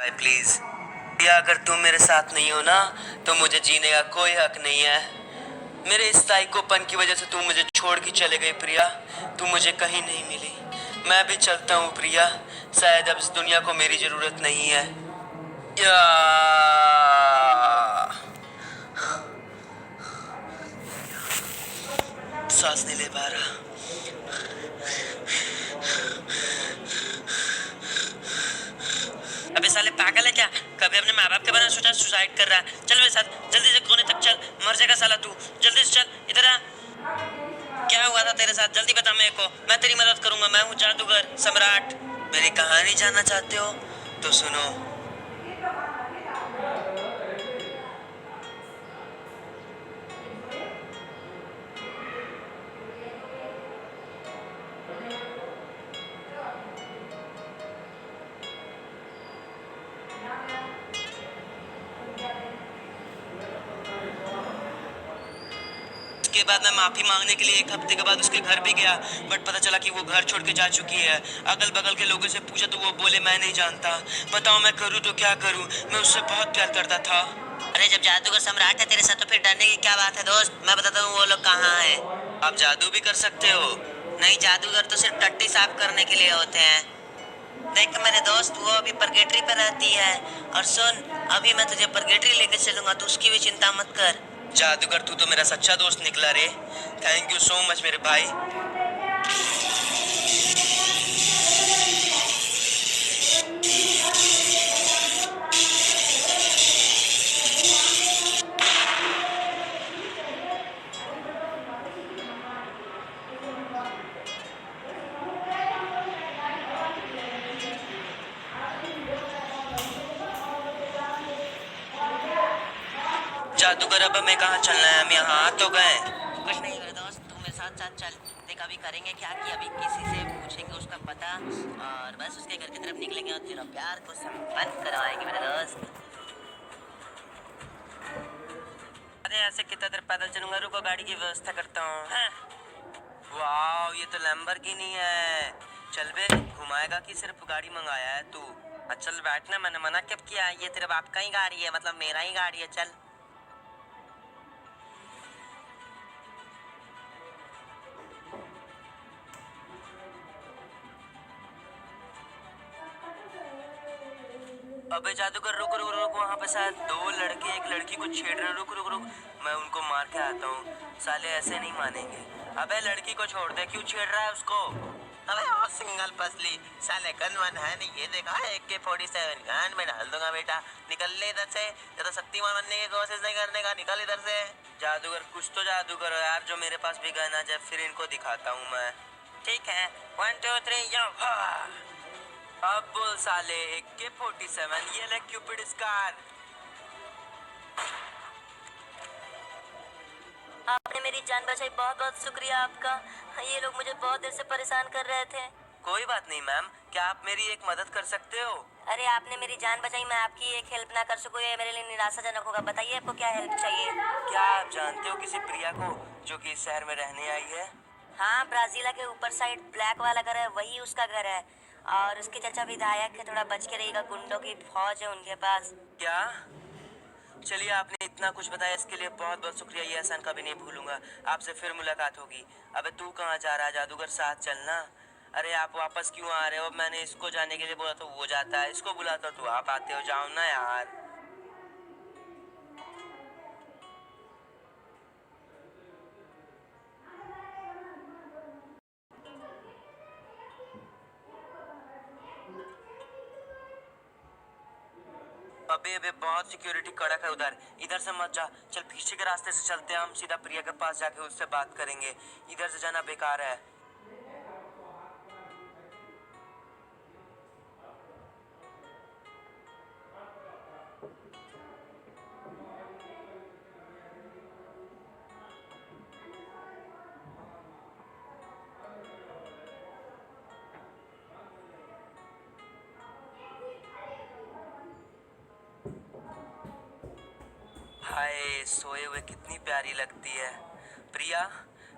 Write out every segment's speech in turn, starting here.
भाई प्लीज या अगर तुम मेरे साथ नहीं हो ना तो मुझे जीने का कोई हक नहीं है। मेरे इस साइकोपन की वजह से तुम मुझे छोड़ के चले गई प्रिया। तुम मुझे कहीं नहीं मिली। मैं भी चलता हूँ प्रिया। शायद अब इस दुनिया को मेरी जरूरत नहीं है। या सांस नहीं ले पा रहा। अबे साले पागल है क्या? कभी अपने माँ बाप के बारे में सोचा सुसाइड कर रहा है? चल मेरे साथ जल्दी से कोने तक चल। मर जाएगा साला तू। जल्दी से चल इधर आ। क्या हुआ था तेरे साथ? जल्दी बता मेरे को, मैं तेरी मदद करूंगा। मैं हूँ जादूगर सम्राट। मेरी कहानी जानना चाहते हो तो सुनो। उसके बाद मैं माफी मांगने के लिए 1 हफ्ते के बाद उसके घर भी गया, बट पता चला कि वो घर छोड़ के जा चुकी है। अगल बगल के लोगों से पूछा तो वो बोले मैं नहीं जानता। बताओ मैं करूँ तो क्या करूँ? मैं उससे बहुत प्यार करता था। अरे जब जादूगर सम्राट है तेरे साथ तो फिर डरने की क्या बात है दोस्त। मैं बताता हूँ वो लोग कहाँ है। आप जादू भी कर सकते हो। नहीं, जादूगर तो सिर्फ टट्टी साफ करने के लिए होते हैं। देख मेरे दोस्त, वो अभी परगेटरी पे रहती है। और सुन, अभी मैं तुझे परगेटरी लेके चलूंगा, तो उसकी भी चिंता मत कर। जादूगर तू तो मेरा सच्चा दोस्त निकला रे। थैंक यू सो मच मेरे भाई। जादूगर अब हमें कहाँ चलना है? हम यहाँ आ तो गए। कुछ नहीं मेरे दोस्त, तू मेरे साथ साथ चल। देख अभी करेंगे क्या कि अभी किसी से पूछेंगे उसका पता, और बस उसके घर की तरफ निकलेंगे और तेरा प्यार को संपन्न करवाएंगे मेरे दोस्त। अरे ऐसे कितना देर पैदल चलूंगा? रुको गाड़ी की व्यवस्था करता हूँ। हाँ। वाह, ये तो लैम्बोर्गिनी है। चल बे, घुमाएगा कि सिर्फ गाड़ी मंगाया है तू? चल बैठना, मैंने मना कब किया? ये तेरे बाप का ही गाड़ी है, मतलब मेरा ही गाड़ी है। चल। अबे जादूगर रुक रुक रुक, वहाँ पे शायद 2 लड़के एक लड़की को छेड़ रहे। रुक रुक रुक, मैं उनको मार के आता हूँ। साले ऐसे नहीं मानेंगे। अबे लड़की को छोड़ दे, क्यों छेड़ रहा है उसको? अबे ओ सिंगल पसली, साले गन वन है नहीं। ये देखा है AK-47 गन में डाल दूंगा बेटा। निकल ले इधर से, तो शक्तिमान बनने की कोशिश नहीं करने का। निकल इधर से। जादूगर कुछ तो जादूगर हो यार, जो मेरे पास भी गन आ जाए, फिर इनको दिखाता हूँ मैं। ठीक है, 1 2 3 यो। अब बोल साले। AK-47, ये ले क्यूपिड स्कार। आपने मेरी जान बचाई, बहुत बहुत शुक्रिया आपका। ये लोग मुझे बहुत देर से परेशान कर रहे थे। कोई बात नहीं मैम, क्या आप मेरी एक मदद कर सकते हो? अरे आपने मेरी जान बचाई, मैं आपकी एक हेल्प ना कर सकूँ ये मेरे लिए निराशाजनक होगा। बताइए आपको क्या हेल्प चाहिए। क्या आप जानते हो किसी प्रिया को जो कि इस शहर में रहने आई है? हाँ, ब्राजीला के ऊपर साइड ब्लैक वाला घर है, वही उसका घर है। और उसके चाचा विधायक है, थोड़ा बच के रहिएगा, गुंडों की फौज है उनके पास। क्या? चलिए, आपने इतना कुछ बताया इसके लिए बहुत बहुत शुक्रिया। ये एहसान कभी नहीं भूलूंगा। आपसे फिर मुलाकात होगी। अबे तू कहाँ जा रहा है जादूगर? साथ चलना। अरे आप वापस क्यों आ रहे हो? मैंने इसको जाने के लिए बोला तो वो जाता है, इसको बुलाता तो आप आते हो। जाओ ना यार। अबे अबे बहुत सिक्योरिटी कड़क है उधर। इधर से मत जा। चल पीछे के रास्ते से चलते हैं, हम सीधा प्रिया के पास जाके उससे बात करेंगे। इधर से जाना बेकार है। हाय, सोए हुए कितनी प्यारी लगती है प्रिया।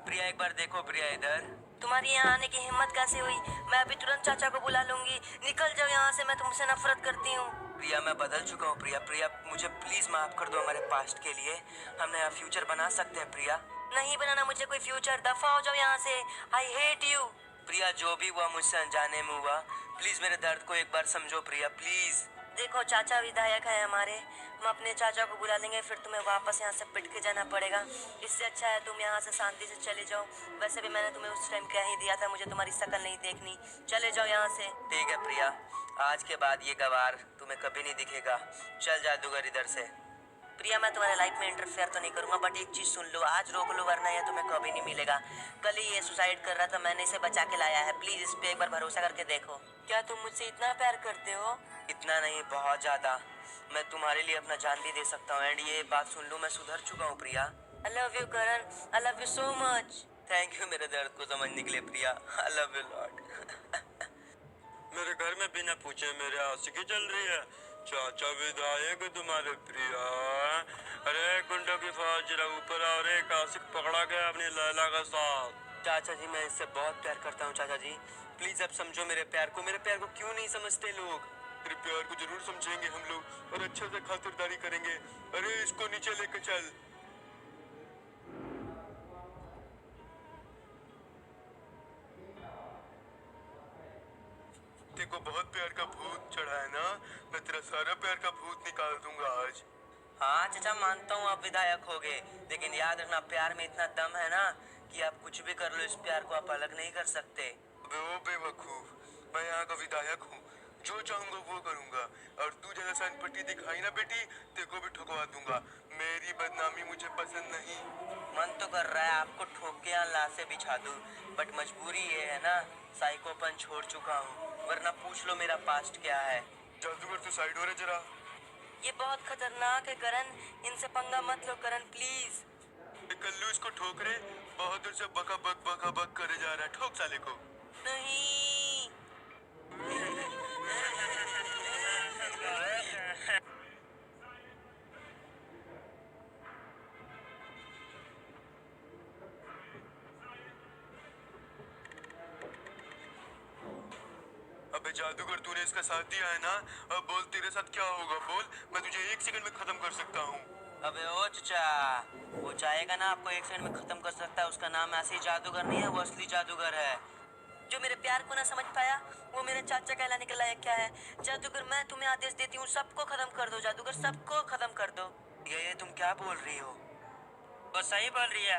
प्रिया एक बार देखो, प्रिया इधर। तुम्हारी यहाँ आने की हिम्मत कैसे हुई? मैं अभी तुरंत चाचा को बुला लूंगी। निकल जाओ यहाँ से, मैं तुमसे नफरत करती हूँ। प्रिया मैं बदल चुका हूँ प्रिया। प्रिया मुझे प्लीज माफ कर दो हमारे पास्ट के लिए। हम नया फ्यूचर बना सकते हैं प्रिया। नहीं बनाना मुझे कोई फ्यूचर, दफा हो जाओ यहाँ से। I hate you. प्रिया जो भी हुआ मुझसे अनजाने में हुआ, प्लीज मेरे दर्द को एक बार समझो प्रिया प्लीज। देखो चाचा विधायक है हमारे, हम अपने चाचा को बुला लेंगे, फिर तुम्हें वापस यहाँ से पिट के जाना पड़ेगा। इससे अच्छा है तुम यहाँ से शांति से चले जाओ। वैसे भी मैंने तुम्हें उस टाइम कह ही दिया था मुझे तुम्हारी शक्ल नहीं देखनी। चले जाओ यहाँ से। ठीक है प्रिया, आज के बाद ये गवार तुम्हें कभी नहीं दिखेगा। चल जादूगर इधर से। प्रिया मैं तुम्हारे लाइफ में इंटरफेयर तो नहीं करूंगा, बट एक चीज सुन लो, आज रोक लो वरना ये तुम्हें कभी नहीं मिलेगा। कल ही ये सुसाइड कर रहा था, मैंने इसे बचा के लाया है। प्लीज इस पे एक बार भरोसा करके देखो। क्या तुम मुझसे इतना प्यार करते हो? इतना नहीं, बहुत ज्यादा। मैं तुम्हारे लिए अपना जान भी दे सकता हूँ। एंड ये बात सुन लो, मैं सुधर चुका हूँ Priya. I love you Karan, I love you so much. Thank you मेरे दर्द को समझने के लिए Priya. I love you lot. मेरे घर में बिना पूछे मेरे आशिकी चल रही है। चाचा विधायक तुम्हारे प्रिया। अरे गुंडों की फौज जरा ऊपर आओ रे, आशिक पकड़ा गया अपनी लैला का साथ। चाचा जी मैं इससे बहुत प्यार करता हूँ चाचा जी, प्लीज अब समझो मेरे प्यार को। मेरे प्यार को क्यों नहीं समझते लोग? तेरे प्यार को जरूर समझेंगे हम लोग और अच्छे से खातिरदारी करेंगे। अरे इसको नीचे लेके चल। देखो बहुत प्यार का भूत चढ़ा है ना, मैं तेरा सारा प्यार का भूत निकाल दूंगा आज। हाँ चाचा मानता हूँ आप विधायक हो गए, लेकिन याद रखना प्यार में इतना दम है ना कि आप कुछ भी कर लो, इस प्यार को आप अलग नहीं कर सकते। अबे ओ बेवकूफ, मैं यहाँ का विधायक हूँ, जो चाहूंगा वो करूंगा। और तू जरा सन पट्टी दिखाई ना बेटी, तेको भी ठुकवा दूंगा। मेरी बदनामी मुझे पसंद नहीं। मन तो कर रहा है आपको ठोक के यहाँ लाशें बिछा दूं, बट मजबूरी ये है ना, साइकोपन छोड़ चुका हूँ। वरना पूछ लो मेरा पास्ट क्या है। जादूगर तू साइड हो रे जरा। ये बहुत खतरनाक है करण, इनसे पंगा मत लो करण प्लीज। कल्लू इसको ठोक रे, बहुत दूर से बका बक करे जा रहा है। ठोक साले को। नहीं। अबे जादूगर तूने इसका साथ दिया है ना, अब बोल तेरे साथ क्या होगा बोल। मैं तुझे 1 सेकंड में खत्म कर सकता हूँ। अबे ओ चचा, वो चाहेगा ना आपको 1 सेकंड में खत्म कर सकता है। उसका नाम ऐसे ही जादूगर नहीं है, वो असली जादूगर है। जो मेरे प्यार को ना समझ पाया वो मेरे चाचा कहलाने के लायक क्या है? जादूगर मैं तुम्हें आदेश देती हूँ, सबको खत्म कर दो। जादूगर सबको खत्म कर दो। ये तुम क्या बोल रही हो? वो सही बोल रही है।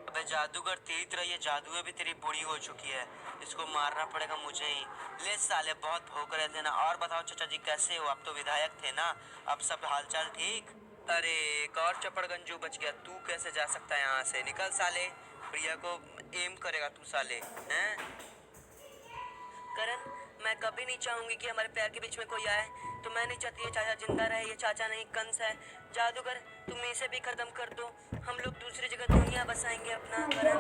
अबे जादूगर तेरी तरह ये जादू भी तेरी बुरी हो चुकी है, इसको मारना पड़ेगा मुझे ही। ले साले बहुत भौंक रहे थे ना। और बताओ चाचा जी कैसे हो? आप तो विधायक थे ना, अब सब हालचाल ठीक? अरे एक और चपड़गंजू बच गया। तू कैसे जा सकता है यहाँ से? निकल साले, प्रिया को एम करेगा तू साले हैं? करण मैं कभी नहीं चाहूंगी कि हमारे प्यार के बीच में कोई आए। तो मैं नहीं चाहती ये चाचा जिंदा रहे, ये चाचा नहीं कंस है। जादूगर तुम इसे भी खत्म कर दो, हम लोग दूसरी जगह दुनिया बसाएंगे अपना। करण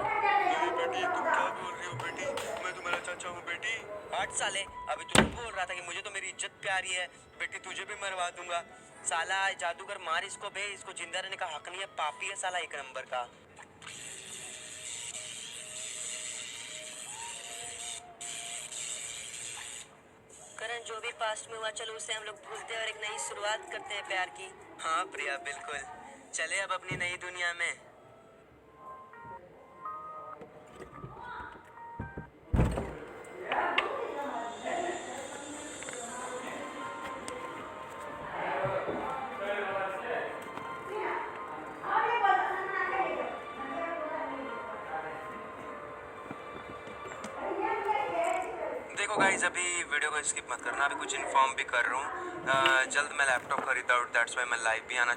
बेटी तुम क्या बोल रही हो बेटी? मैं तुम्हारा चाचा हूँ बेटी। हट साले, अभी तू बोल रहा था कि मुझे तो मेरी इज्जत प्यारी है। बेटी तुझे भी मरवा दूंगा। साला जादूगर मार इसको बे, इसको जिंदा रहने का हक नहीं है। पापी है साला 1 नंबर का। करण जो भी पास्ट में हुआ चलो उसे हम लोग भूलते हैं और एक नई शुरुआत करते हैं प्यार की। हाँ प्रिया बिल्कुल, चले अब अपनी नई दुनिया में। देखो गाइस, अभी वीडियो को स्किप मत करना, अभी कुछ इन्फॉर्म भी कर रहा हूँ। जल्द मैं लैपटॉप खरीदा और दैट्स वाई मैं लाइव भी आना